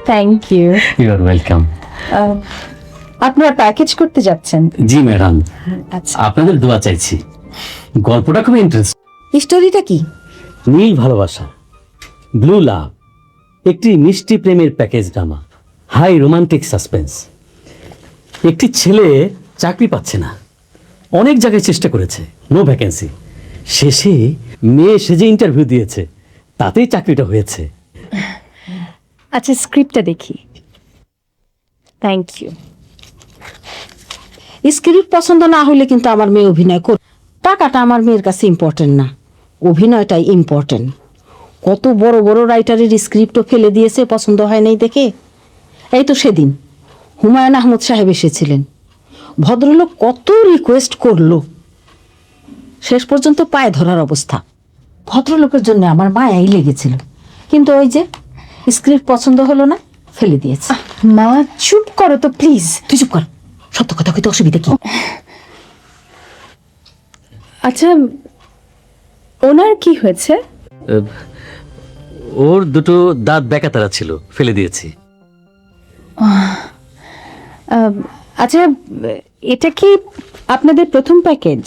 Thank you. You are welcome. আপনারা package করতে যাচ্ছেন? জি ম্যাডাম, আচ্ছা, আপনাদের দোয়া চাইছি। গল্পটা খুব ইন্টারেস্ট। স্টোরিটা কি? নীল ভালোবাসা, ব্লু লাভ, একটি মিষ্টি প্রেমের package drama, high romantic suspense. একটি ছেলে চাকরি পাচ্ছে না, অনেক জায়গায় চেষ্টা করেছে, নো ভ্যাকেন্সি। শেষে মেয়ে সেজে ইন্টারভিউ দিয়েছে, তাতেই চাকরিটা হয়েছে। আচ্ছা, স্ক্রিপ্টটা দেখি। Thank you. স্ক্রিপ্ট পছন্দ না হলে কিন্তু আমার মেয়ে অভিনয় কর। টাকাটা আমার মেয়ের কাছে ইম্পর্টেন্ট না, অভিনয়টাই ইম্পর্টেন্ট। কত বড় বড় রাইটারের স্ক্রিপ্টও ফেলে দিয়েছে পছন্দ হয় নাই দেখে। এই তো সেদিন হুমায়ুন আহমদ সাহেব এসেছিলেন, ভদ্রলোক কত রিকোয়েস্ট করলো, শেষ পর্যন্ত পায়ে ধরার অবস্থা। ভদ্রলোকের জন্য আমার মায়াই লেগেছিল, কিন্তু ওই যে স্ক্রিপ্ট পছন্দ হলো না, ফেলে দিয়েছে। মা চুপ করো তো প্লিজ। তুই চুপ কর, সত্য কথা কইতে অসুবিধা কি? আচ্ছা, ওনার কি হয়েছে? ওর দুটো দাঁত বেকাতারা ছিল, ফেলে দিয়েছি। আচ্ছা, এটা কি আপনাদের প্রথম প্যাকেজ?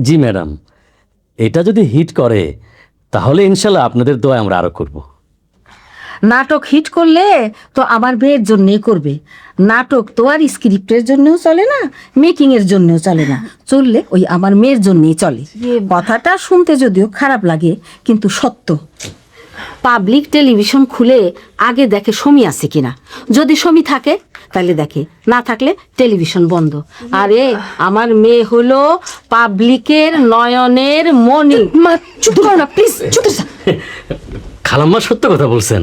জি ম্যাডাম, এটা যদি হিট করে তাহলে ইনশাল্লাহ আপনাদের দোয়া আমরা আরো করব। নাটক হিট করলে তো আমার মেয়ের জন্যই করবে। নাটক তো আর স্ক্রিপ্টের জন্যও চলে না, মেকিং এর জন্যও চলে না, চললে ওই আমার মেয়ের জন্যই চলে। কথাটা শুনতে যদিও খারাপ লাগে, কিন্তু সত্য। পাবলিক টেলিভিশন খুলে আগে দেখে সমী আছে কিনা, যদি সমী থাকে তাহলে দেখে, না থাকলে টেলিভিশন বন্ধ। আরে আমার মেয়ে হলো পাবলিকের নয়নের মণি। মা চুপ করো না প্লিজ, চুপ করো। খালাম্মা সত্য কথা বলছেন।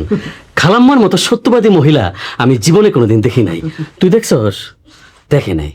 খালাম্মার মতো সত্যবাদী মহিলা আমি জীবনে কোনোদিন দেখি নাই। তুই দেখছস? দেখে নাই।